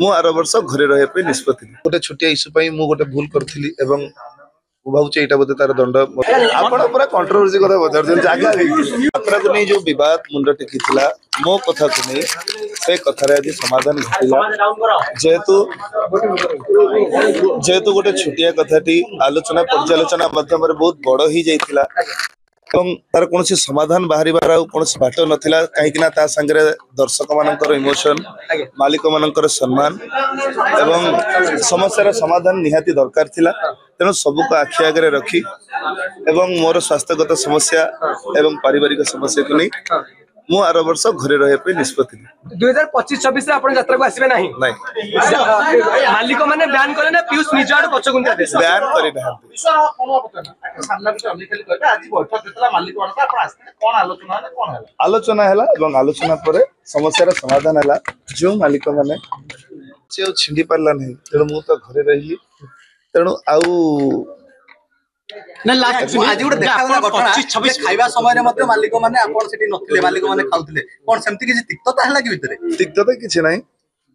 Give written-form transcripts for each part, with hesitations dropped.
मु आर वर्ष घरे रही निष्पत्ति गोटे छोटिया इश्यू मु गोटे भूल करी भावुचे यहाँ बोधे तार दंड आपड़ पूरा कंट्रोवर्सी कथा पचार जगह यात्रा को नहीं जो बद मुंड टेकी मो कथा को नहीं से कथार आज समाधान घटला जेहेतु जेहेतु गोटे छोटिया कथाटी आलोचना पर्यालोचना माध्यम बहुत बड़ ही जाइथिला तार कौन समाधान बाहर कौन बाट नाला कहीं सांगे दर्शक मान इमोशन मालिक मान सम्मान एवं समस्या समाधान निहाती दरकार थिला तेणु सबको आखि आगे रखी एवं मोर स्वास्थ्यगत समस्या एवं पारिवारिक समस्या को नहीं मु आर वर्ष घरे रही निष्पत्ति 2025-26 रे आपण यात्रा को आसीबे नाही मालिक माने बयान करे ना पीयूष निज आड़ पछ गुंता दे बयान करि ना कोन बतना सामना भी हमने खाली कहबे आज बैठक देतला मालिक मान का आपण आस्ते कोन आलोचना है कोन हला आलोचना हला एवं आलोचना परे समस्या रे समाधान हला जो मालिक माने से छिंडी पारला नहीं तेणु मु तो घरे रही तेणु आउ ना लास्ट आज गोटे देखागला घटना 26 खाइबा समय रे मते मालिक माने आपण सेठी नथिले मालिक माने खाउथिले कोन सेमति किछि तिक्तता हला कि भितरे तिक्तता किछि नाही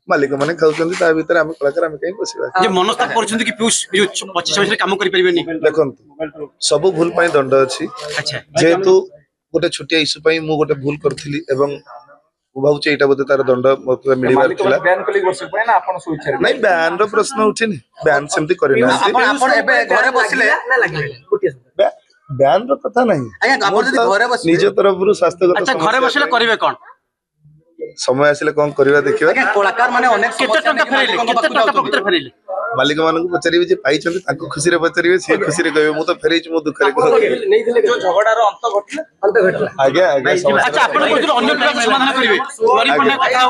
मालिक माने खाउछन्ती ता भितरे हम कलाकार हम कहीं बसिबा जे मनस्ताप करछन्ती कि पीयूष 25 रे काम करि परिबेनी देखंतु सब भूल पई दंड अछि अच्छा जेहेतु गोटे छोटिया इश्यू पई मु गोटे भूल करथिली एवं भावुचे यहाँ बोधे तार दंड मिलबार थिला नहीं बैन रो प्रश्न उठिनी बैन सेमती करि ना आपण एबे घरे बसिले बैन रो कथा नहीं आज्ञा आपण जदी घरे बसिले निज तरफ रु स्वास्थ्यगत अच्छा घरे बसिले करिवे कोन समय आसिले कोन करबा देखिबा आज्ञा कलाकार माने अनेक केते टका फेरैले मालिक मानक पचारिबे जे पाई छथि ताको खुशी रे पचारिबे से खुशी रे कहबे मु तो फेरै छु मु दुख रे नहीं दिले जो झगड़ा रो अंत घटला आज्ञा आज्ञा अच्छा आपण को अन्य प्रकार समाधान करिवे नरी पन्ना कथा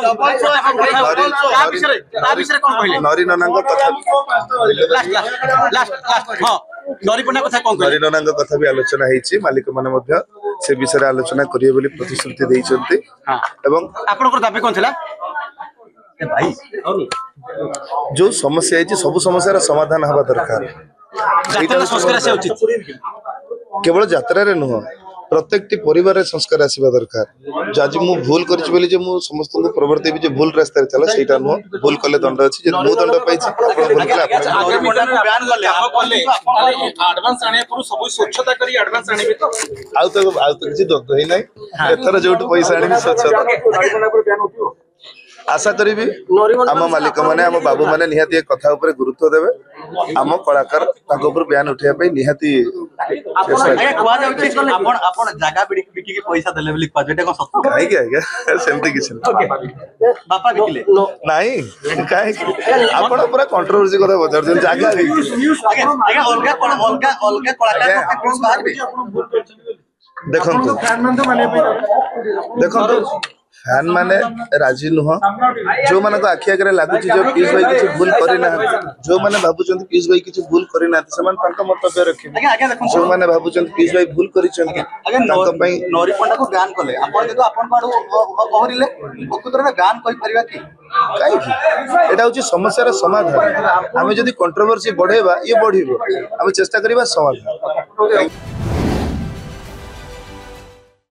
विषय कोन कहले नरी ननांग कथा लास्ट हां नरी पन्ना कथा कोन कहले नरी ननांग कथा भी आलोचना हेछि मालिक माने मध्य से विषय आलोचना करिवे बोली प्रतिश्रुति दैछन्ती हां एवं आपण को दाबी कोन थिला भाई जो समस्या है सब समस्या समाधान हवा दरकार केवल यात्रा रे नुह प्रत्येक परिवार संस्कार आसवा दरकार आज मु भूल करी समस्त को प्रवर्ती भी भूल रास्ता चला सेटा नुह भूल कले दंड अच्छी मु दंड पाई किसी द्वंद्व ही ना एथर जो पैसा आनी स्वच्छता आशा करी आम मालिक माने आम बाबू माने निहाती कथा ऊपर गुरुत्व देवे आम कलाकार ताको ऊपर बयान उठेया निहाती जागा बिकी पैसा देले बोली कहबे एटा कोन सत्य काहे के आज्ञा सेमती किछ बापा बिकिले नाही काहे आपण पूरा कंट्रोवर्सी कथा पचार जागा आज्ञा अलगा कलाकार को बाहर देखंतु देखंतु फैन माने राजी नुह जो मान आखि आगे लगुच जो पीयूष भाई किसी भूल करना जो मैंने भावुं पीयूष भाई किसी भूल करना मंतव्य रखे जो मैंने भावुं पीयूष भाई भूल कर समस्या समाधान आम जदि कंट्रोवर्सी बढ़ेबा ये बढ़ आम चेष्टा करवा समाधान।